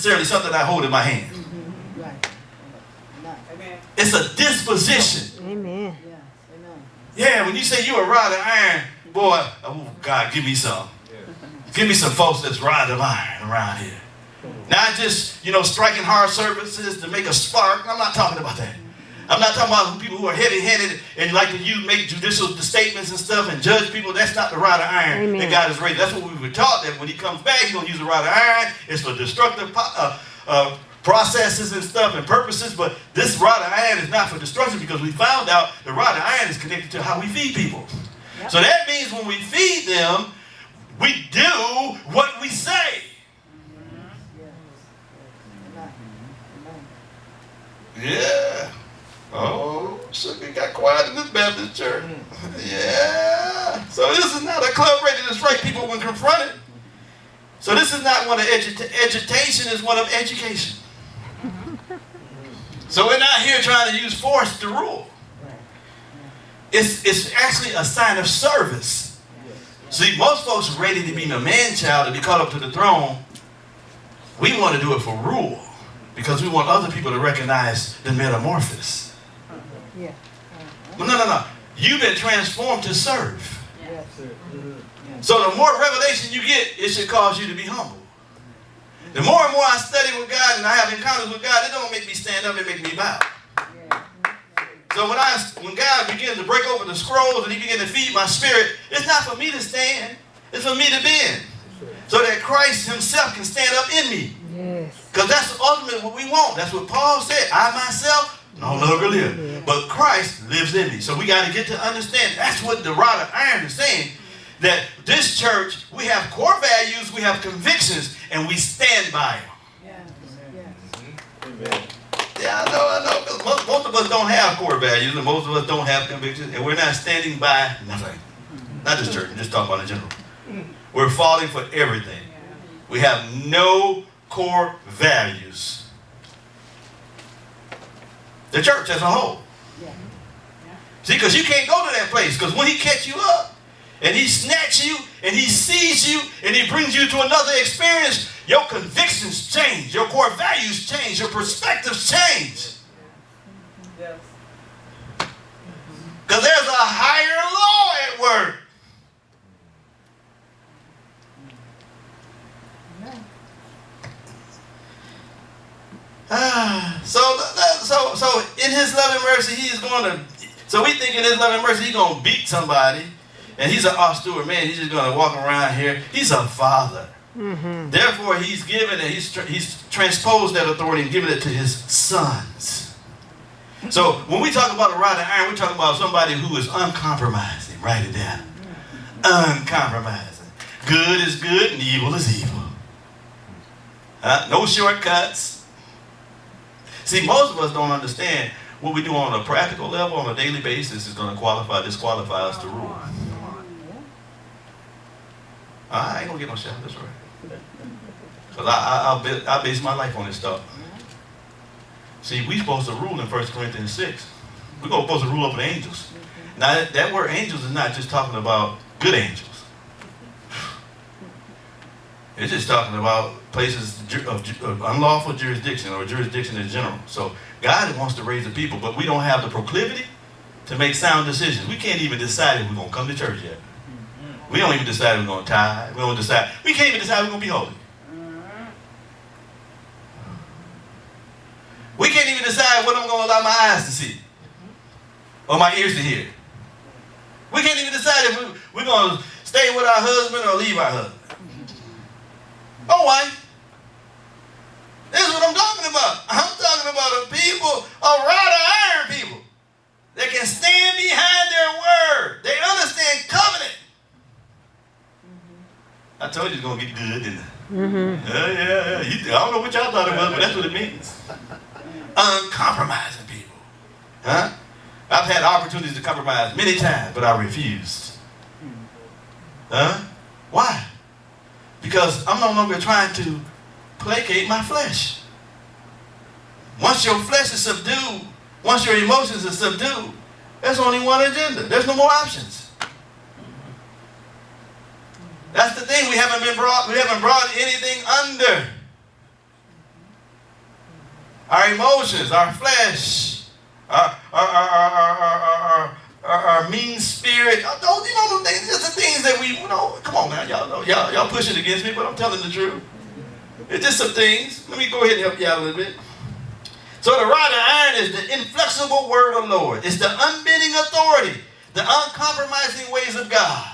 necessarily something I hold in my hand. It's a disposition. Amen. Yeah, when you say you're a rod of iron, boy, oh God, give me some. Give me some folks that's rod of iron around here. Not just, striking hard surfaces to make a spark. I'm not talking about that. I'm not talking about people who are heavy-handed and like to make judicial statements and stuff and judge people. That's not the rod of iron Amen. that God has raised. That's what we were taught, that when he comes back, he's going to use a rod of iron. It's for destructive processes and stuff and purposes, but this rod of iron is not for destruction, because we found out the rod of iron is connected to how we feed people. Yep. So that means when we feed them, we do what we say. Yeah. Oh, sugar got quiet in this Baptist church. Yeah. So this is not a club ready to strike people when confronted. So this is not one of education, it's one of education. So we're not here trying to use force to rule. It's actually a sign of service. See, most folks are ready to be the man-child to be called up to the throne. We want to do it for rule, because we want other people to recognize the metamorphosis. Well, no. You've been transformed to serve. So the more revelation you get, it should cause you to be humble. The more and more I study with God and I have encounters with God, it don't make me stand up, it makes me bow. So when God begins to break open the scrolls and he begins to feed my spirit, it's not for me to stand, it's for me to bend. So that Christ himself can stand up in me. Because that's ultimately what we want. That's what Paul said. I myself no longer live, but Christ lives in me. So we got to get to understand, that's what the rod of iron is saying. That this church, we have core values, we have convictions, and we stand by them. Yeah, I know. Because most of us don't have core values, and most of us don't have convictions, and we're not standing by nothing. Not this church, I'm just talking about in general. We're falling for everything. We have no core values. The church as a whole. See, because you can't go to that place, because when he catch you up, and he snatches you, and he sees you, and he brings you to another experience, your convictions change, your core values change, your perspectives change. Because there's a higher law at work. So in his loving mercy, he is going to, so we think in his loving mercy, he's going to beat somebody. And he's an austere man. He's just going to walk around here. He's a father. Therefore, he's given it. He's transposed that authority and given it to his sons. So when we talk about a rod of iron, we're talking about somebody who is uncompromising. Write it down. Uncompromising. Good is good and evil is evil. No shortcuts. See, most of us don't understand what we do on a practical level, on a daily basis, is going to disqualify us to rule. I ain't going to get no shout, that's right. Because I base my life on this stuff. See, we're supposed to rule in 1 Corinthians 6. We're supposed to rule over the angels. Now, that word angels is not just talking about good angels. It's just talking about places of unlawful jurisdiction, or jurisdiction in general. So God wants to raise the people, but we don't have the proclivity to make sound decisions. We can't even decide if we're going to come to church yet. We don't even decide if we're going to tithe. We can't even decide if we're going to be holy. We can't even decide what I'm going to allow my eyes to see or my ears to hear. We can't even decide if we're going to stay with our husband or leave our husband. Oh, wife. This is what I'm talking about. I'm talking about a people, a rod of iron people, that can stand behind their word. They understand covenant. I told you it's going to get good, didn't I? Yeah. I don't know what y'all thought it was, but that's what it means. Uncompromising people. Huh? I've had opportunities to compromise many times, but I refused. Huh? Why? Because I'm no longer trying to placate my flesh. Once your flesh is subdued, once your emotions are subdued, there's only one agenda. There's no more options. That's the thing. We haven't brought anything under. our emotions, our flesh, our mean spirit. Those, you know, things, just the things that we, you know, come on now, y'all know, y'all pushing against me, but I'm telling the truth. It's just some things. Let me go ahead and help you out a little bit. So the rod of iron is the inflexible word of the Lord. It's the unbending authority, the uncompromising ways of God.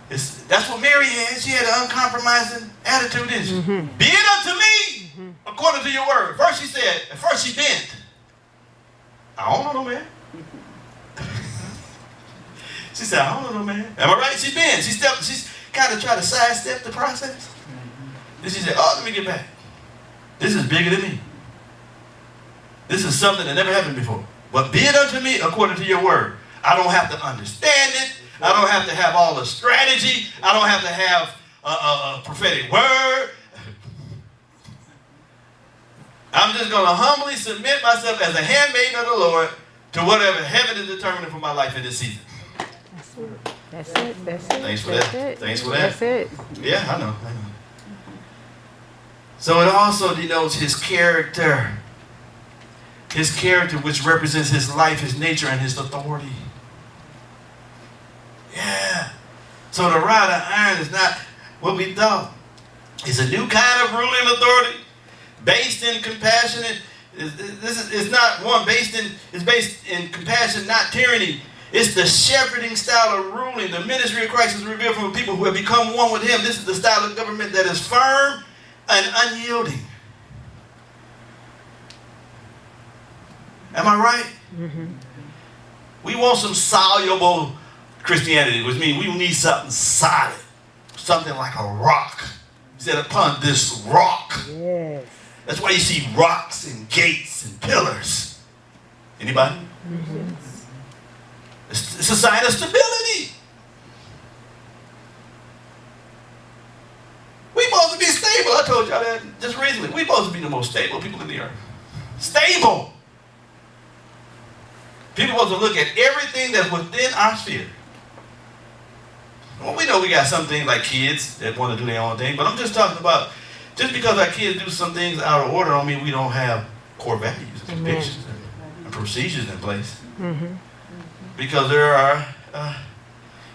That's what Mary had. She had an uncompromising attitude, didn't she? Mm-hmm. Be it unto me according to your word. First she said, at first she bent. I don't know no man. She said, I don't know no man. Am I right? She bent. She's kind of tried to sidestep the process. Then she said, oh, let me get back. This is bigger than me. This is something that never happened before. But be it unto me according to your word. I don't have to understand it. I don't have to have all the strategy. I don't have to have a prophetic word. I'm just going to humbly submit myself as a handmaiden of the Lord to whatever heaven is determining for my life in this season. That's it. That's it. Thanks for that. Thanks for that. That's it. Yeah, I know. So it also denotes his character. His character, which represents his life, his nature, and his authority. Yeah. So the rod of iron is not what we thought. It's a new kind of ruling authority, based in compassion. This is not one it's based in compassion, not tyranny. It's the shepherding style of ruling. The ministry of Christ is revealed from people who have become one with him. This is the style of government that is firm and unyielding. Am I right? Mm-hmm. We want some soluble Christianity, which means we need something solid, something like a rock. He said, upon this rock. Yes. That's why you see rocks and gates and pillars. Anybody? Mm-hmm. It's a sign of stability. We're supposed to be stable. I told y'all that just recently. We're supposed to be the most stable people in the earth. Stable. People are supposed to look at everything that's within our sphere. Well, we know we got some things like kids that want to do their own thing, but I'm just talking about, just because our kids do some things out of order don't mean we don't have core values and convictions and procedures in place. Mm-hmm. Because there are,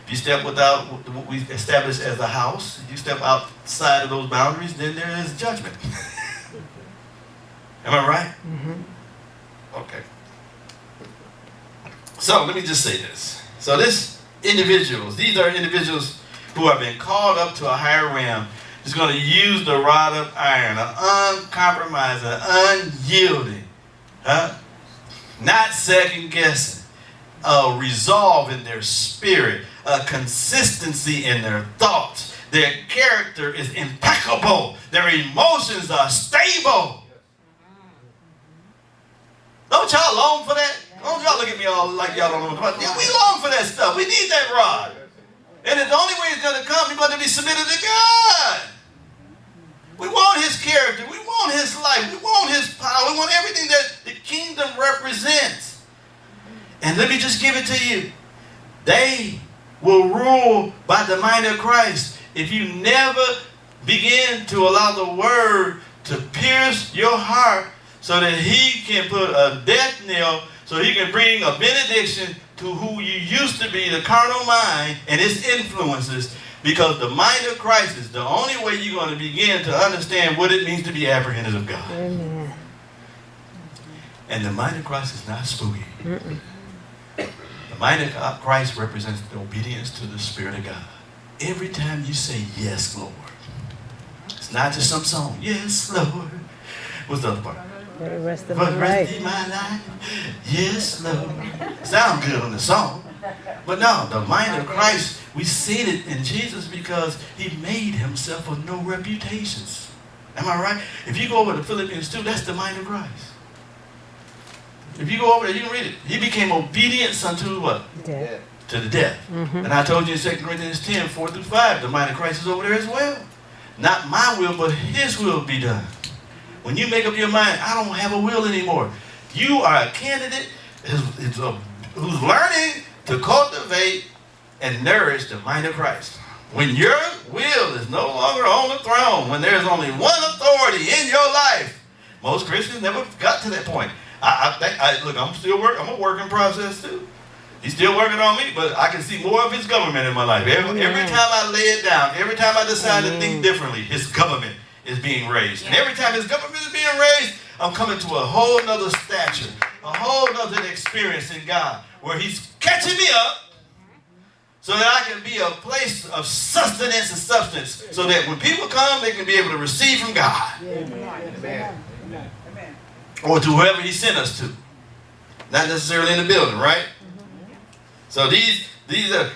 if you step without what we established as a house, if you step outside of those boundaries, then there is judgment. Am I right? Mm-hmm. Okay. So let me just say this. So these are individuals who have been called up to a higher realm, is going to use the rod of iron, an uncompromising, unyielding, not second guessing, a resolve in their spirit, a consistency in their thoughts. Their character is impeccable. Their emotions are stable. Don't y'all long for that? Don't y'all look at me all like y'all don't know what yeah, we long for that stuff. We need that rod. And the only way it's going to come, we're going to be submitted to God. We want his character. We want his life. We want his power. We want everything that the kingdom represents. And let me just give it to you. They will rule by the mind of Christ. If you never begin to allow the word to pierce your heart so that he can put a death nail, so he can bring a benediction to who you used to be, the carnal mind and its influences, because the mind of Christ is the only way you're going to begin to understand what it means to be apprehended of God. Amen. And the mind of Christ is not spooky. Mm-mm. The mind of Christ represents the obedience to the Spirit of God. Every time you say, yes, Lord. It's not just some song. Yes, Lord. What's the other part? For the rest of my life. Yes, Lord. Sound good on the song. But no, the mind of Christ, we seen it in Jesus because he made himself of no reputations. Am I right? If you go over to Philippians 2, that's the mind of Christ. If you go over there, you can read it. He became obedience unto what? Death. To the death. Mm-hmm. And I told you in 2 Corinthians 10, 4-5, the mind of Christ is over there as well. Not my will, but his will be done. When you make up your mind, I don't have a will anymore. You are a candidate who's learning to cultivate and nourish the mind of Christ. When your will is no longer on the throne, when there's only one authority in your life, Most Christians never got to that point. Look, I'm a work in process too. He's still working on me, but I can see more of his government in my life. Every time I lay it down, every time I decide to think differently, his government is being raised. And every time his government is being raised, I'm coming to a whole nother stature, a whole nother experience in God, where he's catching me up so that I can be a place of sustenance and substance, so that when people come, they can be able to receive from God. Amen. Or to whoever he sent us to. Not necessarily in the building, right? So these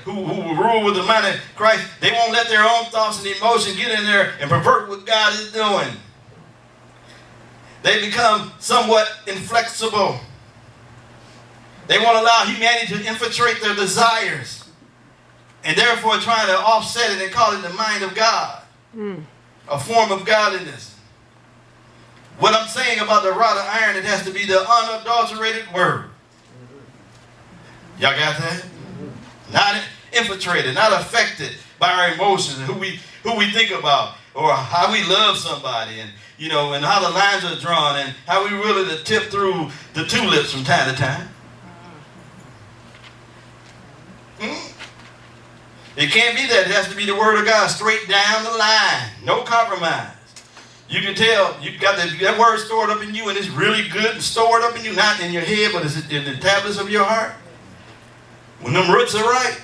who rule with the mind of Christ, they won't let their own thoughts and emotions get in there and pervert what God is doing. They become somewhat inflexible. They won't allow humanity to infiltrate their desires, and therefore trying to offset it and call it the mind of God, a form of godliness. What I'm saying about the rod of iron, it has to be the unadulterated word. Y'all got that? Not infiltrated, not affected by our emotions and who we think about, or how we love somebody, and and how the lines are drawn, and how we really to tip through the tulips from time to time. It can't be that. It has to be the word of God, straight down the line, no compromise. You can tell you got that word stored up in you, and it's really good and stored up in you, not in your head, but it's in the tablets of your heart. When them roots are right,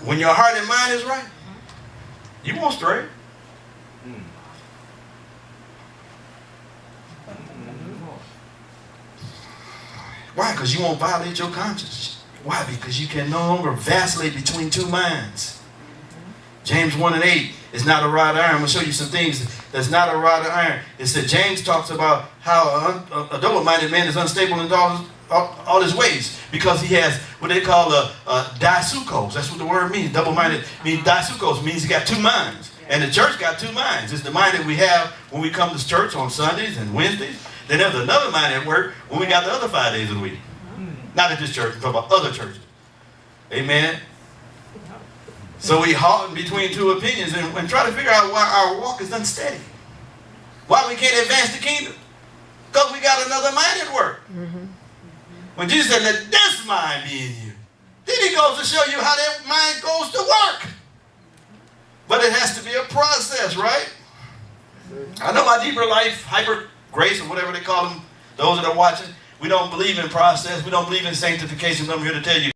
when your heart and mind is right, you won't stray. Why? Because you won't violate your conscience. Why? Because you can no longer vacillate between two minds. James 1:8 is not a rod of iron. I'm going to show you some things that's not a rod of iron. It said James talks about how a double-minded man is unstable in all his ways, because he has what they call a disukos. That's what the word means. Double-minded means disukos, means he got two minds. And the church got two minds. It's the mind that we have when we come to church on Sundays and Wednesdays. Then there's another mind at work when we got the other 5 days of the week. Not at this church, I'm talking about other churches. Amen. So we halt between two opinions and try to figure out why our walk is unsteady. Why we can't advance the kingdom. Because we got another mind at work. When Jesus said, let this mind be in you, then he goes to show you how that mind goes to work. But it has to be a process, right? I know my deeper life, hyper grace, or whatever they call them, those that are watching, we don't believe in process. We don't believe in sanctification. I'm here to tell you,